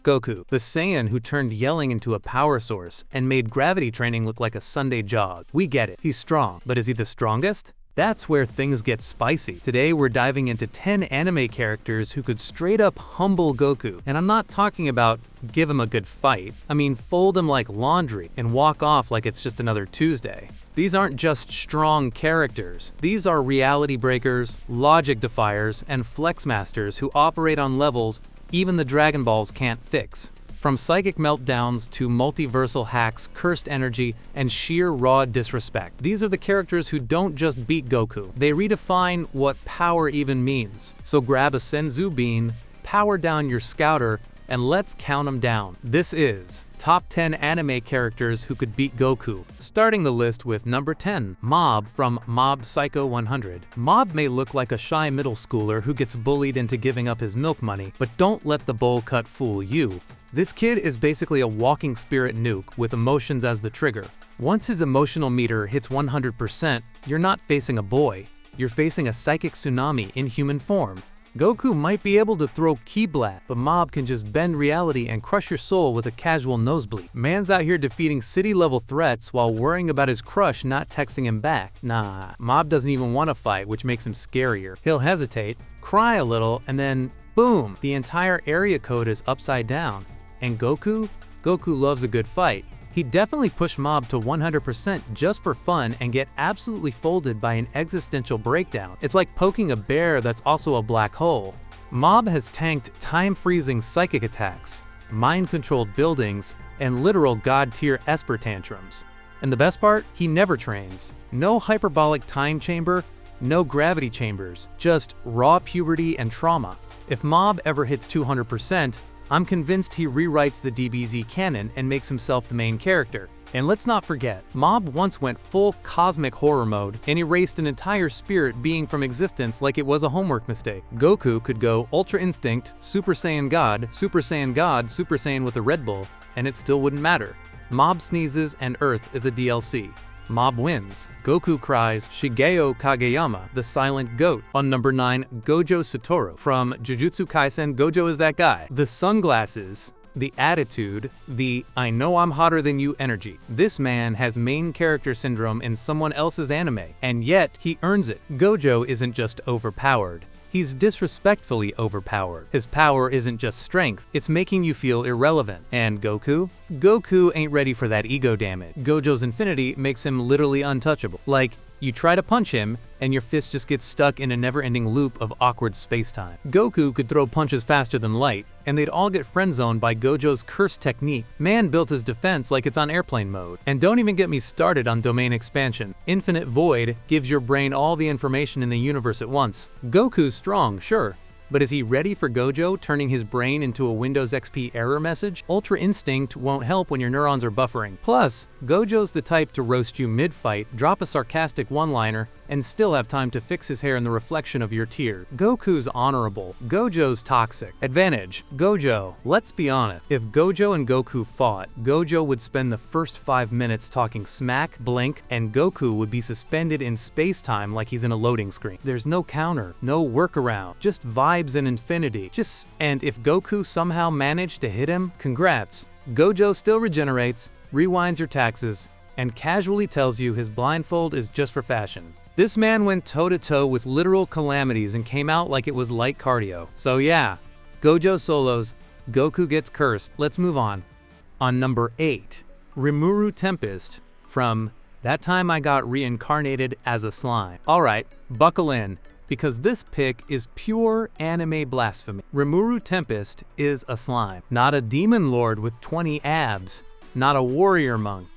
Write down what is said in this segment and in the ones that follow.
Goku, the Saiyan who turned yelling into a power source and made gravity training look like a Sunday jog. We get it, he's strong, but is he the strongest? That's where things get spicy. Today we're diving into 10 anime characters who could straight up humble Goku. And I'm not talking about give him a good fight. I mean fold him like laundry and walk off like it's just another Tuesday. These aren't just strong characters. These are reality breakers, logic defiers, and flex masters who operate on levels even the Dragon Balls can't fix. From psychic meltdowns to multiversal hacks, cursed energy, and sheer raw disrespect. These are the characters who don't just beat Goku, they redefine what power even means. So grab a Senzu bean, power down your scouter, and let's count them down. This is Top 10 Anime Characters Who Could Beat Goku. Starting the list with number 10, Mob from Mob Psycho 100. Mob may look like a shy middle schooler who gets bullied into giving up his milk money, but don't let the bowl cut fool you. This kid is basically a walking spirit nuke with emotions as the trigger. Once his emotional meter hits 100%, you're not facing a boy, you're facing a psychic tsunami in human form. Goku might be able to throw Kiblat, but Mob can just bend reality and crush your soul with a casual nosebleed. Man's out here defeating city-level threats while worrying about his crush not texting him back. Nah, Mob doesn't even want to fight, which makes him scarier. He'll hesitate, cry a little, and then boom, the entire area code is upside down. And Goku loves a good fight. He'd definitely push Mob to 100% just for fun and get absolutely folded by an existential breakdown. It's like poking a bear that's also a black hole. Mob has tanked time-freezing psychic attacks, mind-controlled buildings, and literal god-tier Esper tantrums. And the best part? He never trains. No hyperbolic time chamber, no gravity chambers, just raw puberty and trauma. If Mob ever hits 200%, I'm convinced he rewrites the DBZ canon and makes himself the main character. And let's not forget, Mob once went full cosmic horror mode and erased an entire spirit being from existence like it was a homework mistake. Goku could go Ultra Instinct, Super Saiyan God, Super Saiyan God, Super Saiyan with a Red Bull, and it still wouldn't matter. Mob sneezes and Earth is a DLC. Mob wins. Goku cries Shigeo Kageyama, the silent goat. On number 9, Gojo Satoru. From Jujutsu Kaisen, Gojo is that guy. The sunglasses, the attitude, the I know I'm hotter than you energy. This man has main character syndrome in someone else's anime, and yet he earns it. Gojo isn't just overpowered. He's disrespectfully overpowered. His power isn't just strength, it's making you feel irrelevant. And Goku? Goku ain't ready for that ego damage. Gojo's infinity makes him literally untouchable. Like, you try to punch him, and your fist just gets stuck in a never-ending loop of awkward space-time. Goku could throw punches faster than light, and they'd all get friend-zoned by Gojo's cursed technique. Man built his defense like it's on airplane mode. And don't even get me started on domain expansion. Infinite Void gives your brain all the information in the universe at once. Goku's strong, sure. But is he ready for Gojo turning his brain into a Windows XP error message? Ultra Instinct won't help when your neurons are buffering. Plus, Gojo's the type to roast you mid-fight, drop a sarcastic one-liner, and still have time to fix his hair in the reflection of your tear. Goku's honorable. Gojo's toxic. Advantage. Gojo. Let's be honest. If Gojo and Goku fought, Gojo would spend the first 5 minutes talking smack, blink, and Goku would be suspended in space-time like he's in a loading screen. There's no counter, no workaround, just vibes and infinity. And if Goku somehow managed to hit him, congrats. Gojo still regenerates, rewinds your taxes, and casually tells you his blindfold is just for fashion. This man went toe-to-toe with literal calamities and came out like it was light cardio. So yeah, Gojo solos, Goku gets cursed. Let's move on. On number 8, Rimuru Tempest from That Time I Got Reincarnated as a Slime. Alright, buckle in, because this pick is pure anime blasphemy. Rimuru Tempest is a slime, not a demon lord with 20 abs, not a warrior monk,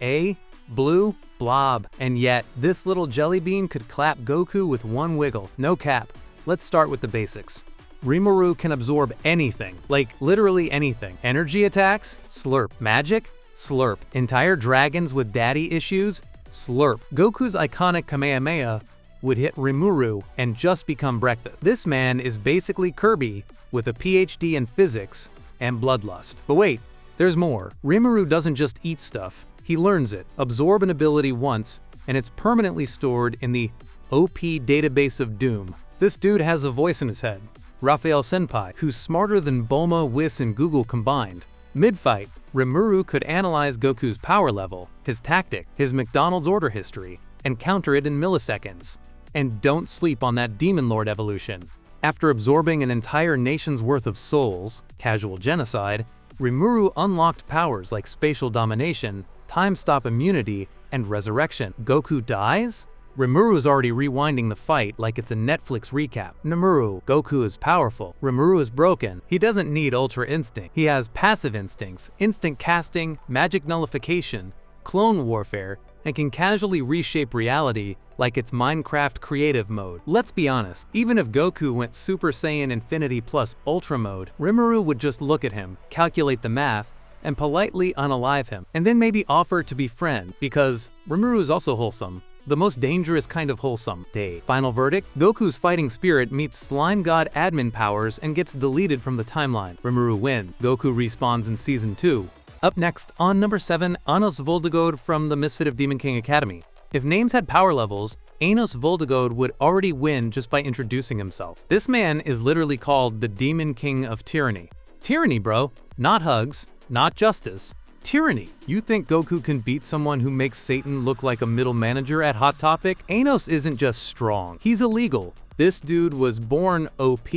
blue blob. And yet, this little jelly bean could clap Goku with one wiggle. No cap. Let's start with the basics. Rimuru can absorb anything, like literally anything. Energy attacks? Slurp. Magic? Slurp. Entire dragons with daddy issues? Slurp. Goku's iconic Kamehameha would hit Rimuru and just become breakfast. This man is basically Kirby with a PhD in physics and bloodlust. But wait, there's more. Rimuru doesn't just eat stuff. He learns it, absorb an ability once, and it's permanently stored in the OP database of doom. This dude has a voice in his head, Raphael Senpai, who's smarter than Bulma, Whis, and Google combined. Mid-fight, Rimuru could analyze Goku's power level, his tactic, his McDonald's order history, and counter it in milliseconds. And don't sleep on that Demon Lord evolution. After absorbing an entire nation's worth of souls, casual genocide, Rimuru unlocked powers like spatial domination, time-stop immunity, and resurrection. Goku dies? Rimuru's already rewinding the fight like it's a Netflix recap. Rimuru, Goku is powerful. Rimuru is broken. He doesn't need Ultra Instinct. He has passive instincts, instant casting, magic nullification, clone warfare, and can casually reshape reality like it's Minecraft creative mode. Let's be honest, even if Goku went Super Saiyan Infinity plus Ultra mode, Rimuru would just look at him, calculate the math, and politely unalive him, and then maybe offer to befriend, because Rimuru is also wholesome. The most dangerous kind of wholesome. Final verdict, Goku's fighting spirit meets Slime God admin powers and gets deleted from the timeline. Rimuru wins. Goku respawns in Season 2. Up next, on number 7, Anos Voltigode from the Misfit of Demon King Academy. If names had power levels, Anos Voltigode would already win just by introducing himself. This man is literally called the Demon King of Tyranny. Tyranny, bro. Not hugs, not justice. Tyranny. You think Goku can beat someone who makes Satan look like a middle manager at Hot Topic? Anos isn't just strong, he's illegal. This dude was born OP,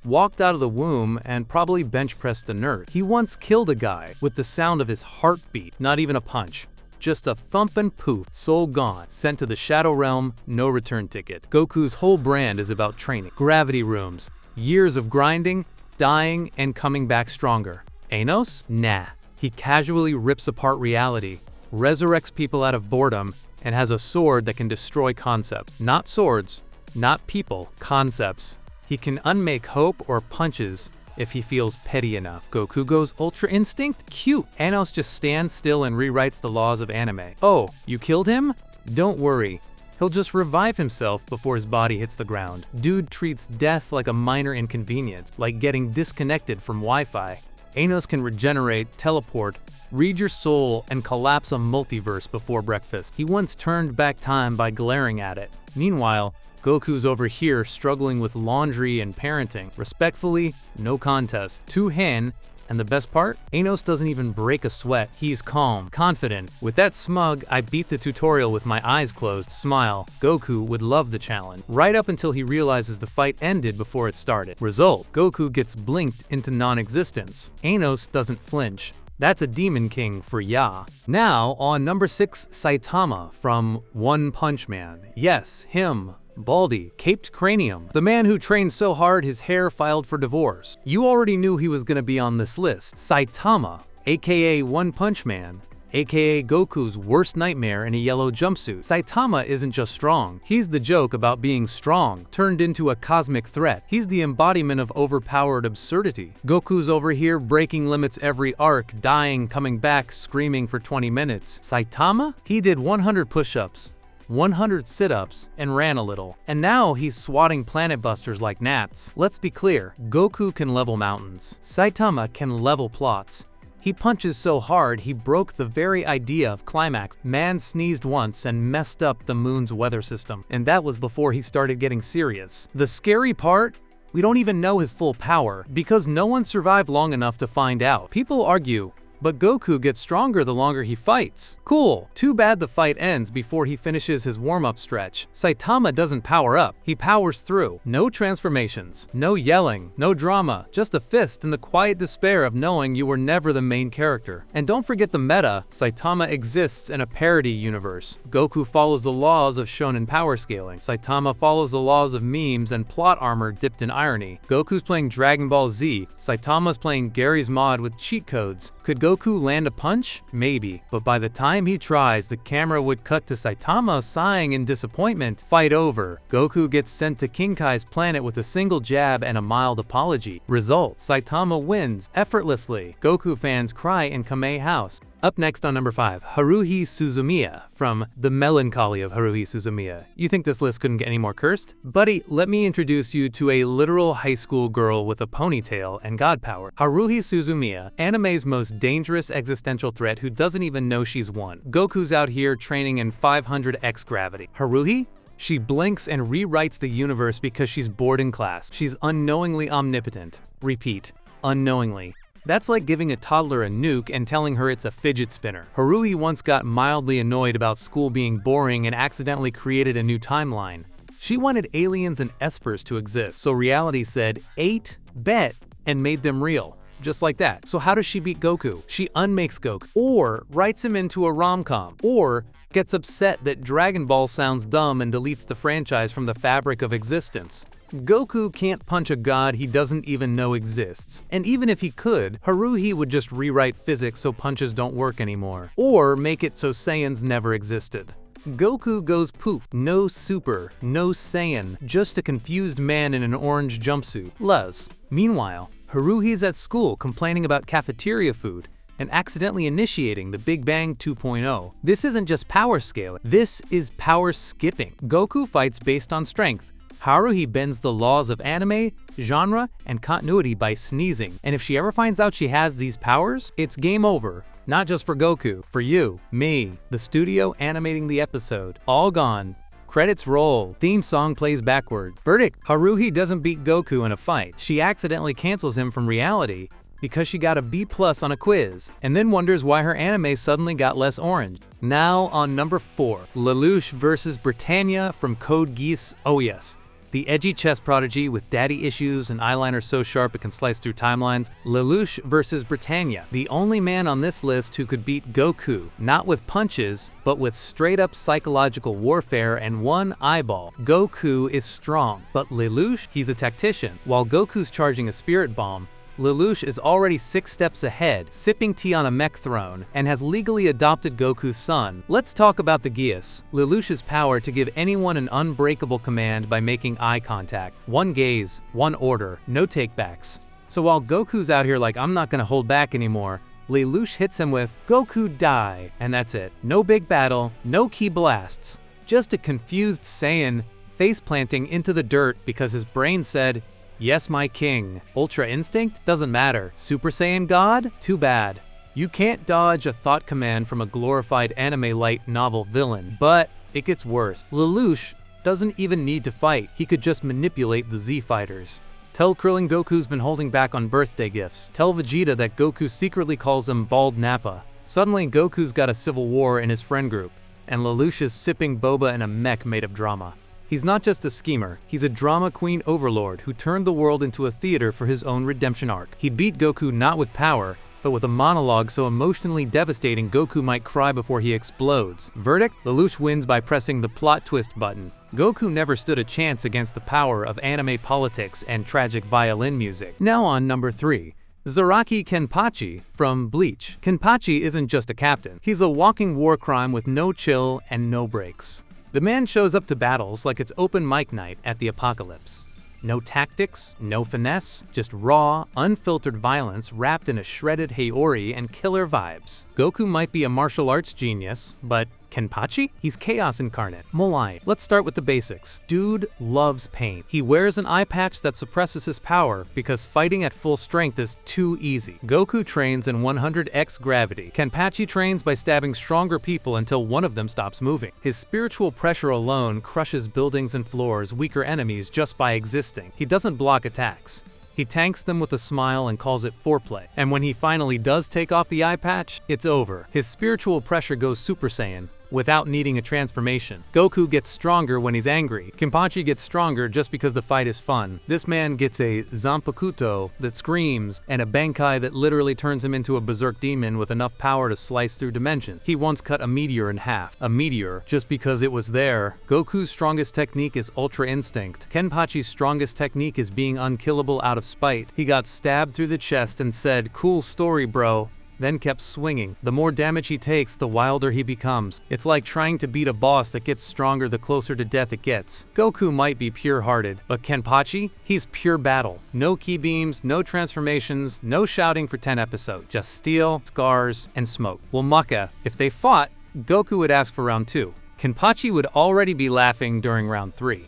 walked out of the womb, and probably bench pressed a nerd. He once killed a guy with the sound of his heartbeat, not even a punch. Just a thump and poof, soul gone, sent to the Shadow Realm, no return ticket. Goku's whole brand is about training, gravity rooms, years of grinding, dying, and coming back stronger. Anos? Nah. He casually rips apart reality, resurrects people out of boredom, and has a sword that can destroy concepts. Not swords, not people, concepts. He can unmake hope or punches if he feels petty enough. Goku goes Ultra Instinct? Cute. Anos just stands still and rewrites the laws of anime. Oh, you killed him? Don't worry. He'll just revive himself before his body hits the ground. Dude treats death like a minor inconvenience, like getting disconnected from Wi-Fi. Anos can regenerate, teleport, read your soul, and collapse a multiverse before breakfast. He once turned back time by glaring at it. Meanwhile, Goku's over here struggling with laundry and parenting. Respectfully, no contest. Two-hand, and the best part? Anos doesn't even break a sweat. He's calm, confident. With that smug, I beat the tutorial with my eyes closed smile, Goku would love the challenge. Right up until he realizes the fight ended before it started. Result, Goku gets blinked into non-existence. Anos doesn't flinch. That's a Demon King for ya. Now, on number 6, Saitama from One Punch Man. Yes, him. Baldy, caped cranium, the man who trained so hard his hair filed for divorce. You already knew he was gonna be on this list. Saitama, aka One Punch Man, aka Goku's worst nightmare in a yellow jumpsuit. Saitama isn't just strong, he's the joke about being strong, turned into a cosmic threat. He's the embodiment of overpowered absurdity. Goku's over here breaking limits every arc, dying, coming back, screaming for 20 minutes. Saitama? He did 100 push-ups, 100 sit-ups, and ran a little. And now he's swatting planet busters like gnats. Let's be clear, Goku can level mountains. Saitama can level plots. He punches so hard he broke the very idea of climax. Man sneezed once and messed up the moon's weather system. And that was before he started getting serious. The scary part? We don't even know his full power, because no one survived long enough to find out. People argue, but Goku gets stronger the longer he fights. Cool. Too bad the fight ends before he finishes his warm-up stretch. Saitama doesn't power up, he powers through. No transformations, no yelling, no drama, just a fist and the quiet despair of knowing you were never the main character. And don't forget the meta, Saitama exists in a parody universe. Goku follows the laws of shonen power scaling. Saitama follows the laws of memes and plot armor dipped in irony. Goku's playing Dragon Ball Z, Saitama's playing Gary's Mod with cheat codes. Could Goku land a punch? Maybe. But by the time he tries, the camera would cut to Saitama sighing in disappointment. Fight over. Goku gets sent to King Kai's planet with a single jab and a mild apology. Result, Saitama wins effortlessly. Goku fans cry in Kamei House. Up next on number 5, Haruhi Suzumiya from The Melancholy of Haruhi Suzumiya. You think this list couldn't get any more cursed? Buddy, let me introduce you to a literal high school girl with a ponytail and god power. Haruhi Suzumiya, anime's most dangerous existential threat who doesn't even know she's won. Goku's out here training in 500x gravity. Haruhi? She blinks and rewrites the universe because she's bored in class. She's unknowingly omnipotent. Repeat, unknowingly. That's like giving a toddler a nuke and telling her it's a fidget spinner. Haruhi once got mildly annoyed about school being boring and accidentally created a new timeline. She wanted aliens and espers to exist, so reality said, 8, bet, and made them real. Just like that. So how does she beat Goku? She unmakes Goku, or writes him into a rom-com, or gets upset that Dragon Ball sounds dumb and deletes the franchise from the fabric of existence. Goku can't punch a god he doesn't even know exists. And even if he could, Haruhi would just rewrite physics so punches don't work anymore. Or make it so Saiyans never existed. Goku goes poof. No super, no Saiyan, just a confused man in an orange jumpsuit. Luz. Meanwhile, Haruhi's at school complaining about cafeteria food and accidentally initiating the Big Bang 2.0. This isn't just power scaling, this is power skipping. Goku fights based on strength. Haruhi bends the laws of anime, genre, and continuity by sneezing. And if she ever finds out she has these powers, it's game over. Not just for Goku, for you, me, the studio animating the episode. All gone. Credits roll. Theme song plays backward. Verdict: Haruhi doesn't beat Goku in a fight. She accidentally cancels him from reality because she got a B+ on a quiz, and then wonders why her anime suddenly got less orange. Now on number 4, Lelouch vs. Britannia from Code Geass. Oh yes. The edgy chess prodigy with daddy issues and eyeliner so sharp it can slice through timelines. Lelouch vs. Britannia, the only man on this list who could beat Goku, not with punches, but with straight-up psychological warfare and one eyeball. Goku is strong, but Lelouch, he's a tactician. While Goku's charging a spirit bomb, Lelouch is already 6 steps ahead, sipping tea on a mech throne, and has legally adopted Goku's son. Let's talk about the Geass. Lelouch's power to give anyone an unbreakable command by making eye contact. One gaze, one order, no takebacks. So while Goku's out here like, I'm not gonna hold back anymore, Lelouch hits him with, Goku die, and that's it. No big battle, no ki blasts. Just a confused Saiyan face planting into the dirt because his brain said, yes, my king. Ultra Instinct? Doesn't matter. Super Saiyan God? Too bad. You can't dodge a thought command from a glorified anime light novel villain, but it gets worse. Lelouch doesn't even need to fight. He could just manipulate the Z fighters. Tell Krillin Goku's been holding back on birthday gifts. Tell Vegeta that Goku secretly calls him Bald Nappa. Suddenly Goku's got a civil war in his friend group, and Lelouch is sipping boba in a mech made of drama. He's not just a schemer, he's a drama queen overlord who turned the world into a theater for his own redemption arc. He beat Goku not with power, but with a monologue so emotionally devastating Goku might cry before he explodes. Verdict: Lelouch wins by pressing the plot twist button. Goku never stood a chance against the power of anime politics and tragic violin music. Now on number 3. Zaraki Kenpachi from Bleach. Kenpachi isn't just a captain, he's a walking war crime with no chill and no breaks. The man shows up to battles like it's open mic night at the apocalypse. No tactics, no finesse, just raw, unfiltered violence wrapped in a shredded Haori and killer vibes. Goku might be a martial arts genius, but Kenpachi? He's chaos incarnate. Molai. Let's start with the basics. Dude loves pain. He wears an eye patch that suppresses his power because fighting at full strength is too easy. Goku trains in 100x gravity. Kenpachi trains by stabbing stronger people until one of them stops moving. His spiritual pressure alone crushes buildings and floors, weaker enemies just by existing. He doesn't block attacks. He tanks them with a smile and calls it foreplay. And when he finally does take off the eye patch, it's over. His spiritual pressure goes Super Saiyan without needing a transformation. Goku gets stronger when he's angry. Kenpachi gets stronger just because the fight is fun. This man gets a Zanpakuto that screams and a Bankai that literally turns him into a berserk demon with enough power to slice through dimensions. He once cut a meteor in half. A meteor, just because it was there. Goku's strongest technique is Ultra Instinct. Kenpachi's strongest technique is being unkillable out of spite. He got stabbed through the chest and said, "Cool story, bro," then kept swinging. The more damage he takes, the wilder he becomes. It's like trying to beat a boss that gets stronger the closer to death it gets. Goku might be pure-hearted, but Kenpachi? He's pure battle. No ki beams, no transformations, no shouting for 10 episodes. Just steel, scars, and smoke. Well, Mucka, if they fought, Goku would ask for round 2. Kenpachi would already be laughing during round 3.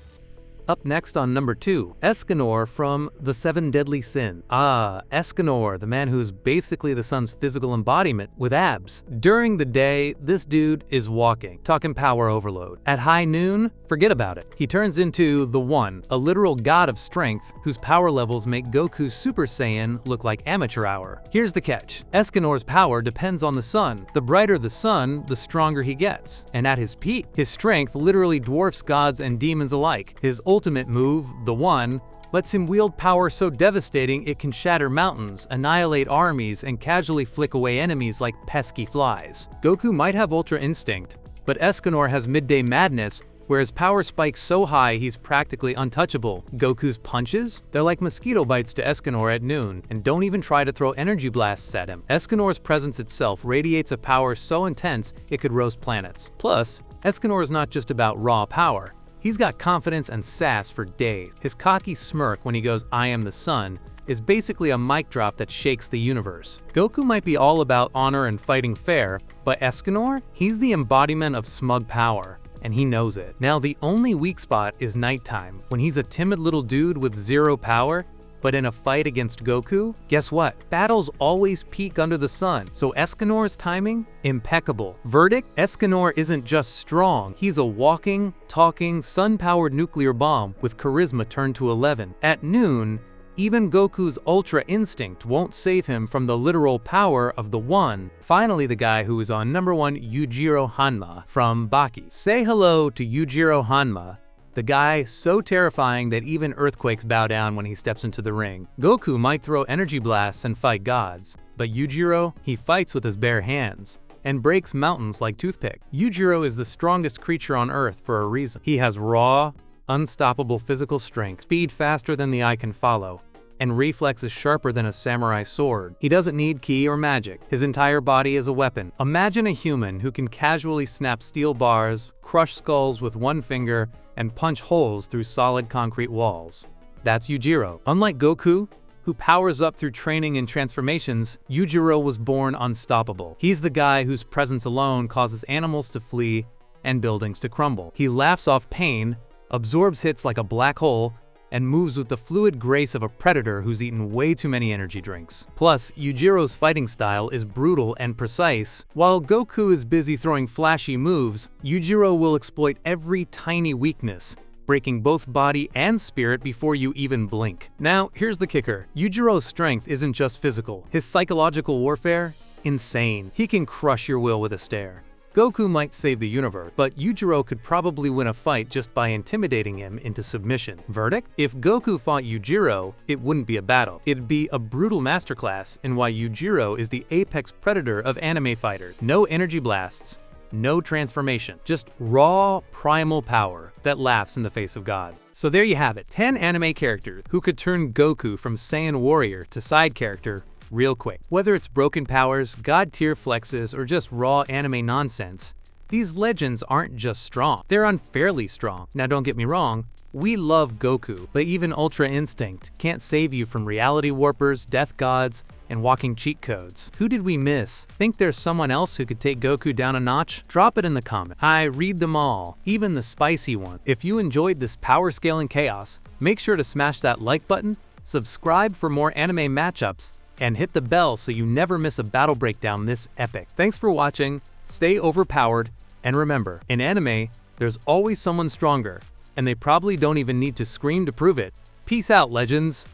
Up next on number 2, Escanor from the Seven Deadly Sins. Escanor, the man who's basically the sun's physical embodiment with abs. During the day, this dude is walking, talking power overload. At high noon, forget about it. He turns into the One, a literal god of strength whose power levels make Goku's Super Saiyan look like amateur hour. Here's the catch. Escanor's power depends on the sun. The brighter the sun, the stronger he gets. And at his peak, his strength literally dwarfs gods and demons alike. His ultimate move, the One, lets him wield power so devastating it can shatter mountains, annihilate armies, and casually flick away enemies like pesky flies. Goku might have Ultra Instinct, but Escanor has Midday Madness, where his power spikes so high he's practically untouchable. Goku's punches? They're like mosquito bites to Escanor at noon, and don't even try to throw energy blasts at him. Escanor's presence itself radiates a power so intense it could roast planets. Plus, Escanor is not just about raw power. He's got confidence and sass for days. His cocky smirk when he goes, "I am the sun," is basically a mic drop that shakes the universe. Goku might be all about honor and fighting fair, but Escanor? He's the embodiment of smug power, and he knows it. Now, the only weak spot is nighttime, when he's a timid little dude with zero power. But in a fight against Goku, guess what? Battles always peak under the sun, so Escanor's timing? Impeccable. Verdict? Escanor isn't just strong, he's a walking, talking, sun-powered nuclear bomb with charisma turned to 11. At noon, even Goku's Ultra Instinct won't save him from the literal power of the One. Finally, the guy who is on number 1, Yujiro Hanma from Baki. Say hello to Yujiro Hanma, the guy so terrifying that even earthquakes bow down when he steps into the ring. Goku might throw energy blasts and fight gods, but Yujiro, he fights with his bare hands and breaks mountains like toothpick. Yujiro is the strongest creature on Earth for a reason. He has raw, unstoppable physical strength, speed faster than the eye can follow, and reflexes sharper than a samurai sword. He doesn't need ki or magic. His entire body is a weapon. Imagine a human who can casually snap steel bars, crush skulls with one finger, and punch holes through solid concrete walls. That's Yujiro. Unlike Goku, who powers up through training and transformations, Yujiro was born unstoppable. He's the guy whose presence alone causes animals to flee and buildings to crumble. He laughs off pain, absorbs hits like a black hole, and moves with the fluid grace of a predator who's eaten way too many energy drinks. Plus, Yujiro's fighting style is brutal and precise. While Goku is busy throwing flashy moves, Yujiro will exploit every tiny weakness, breaking both body and spirit before you even blink. Now, here's the kicker. Yujiro's strength isn't just physical. His psychological warfare? Insane. He can crush your will with a stare. Goku might save the universe, but Yujiro could probably win a fight just by intimidating him into submission. Verdict? If Goku fought Yujiro, it wouldn't be a battle. It'd be a brutal masterclass in why Yujiro is the apex predator of anime fighters. No energy blasts, no transformation, just raw, primal power that laughs in the face of God. So there you have it, 10 anime characters who could turn Goku from Saiyan warrior to side character real quick. Whether it's broken powers, god-tier flexes, or just raw anime nonsense, these legends aren't just strong, they're unfairly strong. Now don't get me wrong, we love Goku, but even Ultra Instinct can't save you from reality warpers, death gods, and walking cheat codes. Who did we miss? Think there's someone else who could take Goku down a notch? Drop it in the comments. I read them all, even the spicy one. If you enjoyed this power scaling chaos, make sure to smash that like button, subscribe for more anime matchups, and hit the bell so you never miss a battle breakdown this epic. Thanks for watching, stay overpowered, and remember, in anime, there's always someone stronger, and they probably don't even need to scream to prove it. Peace out, legends!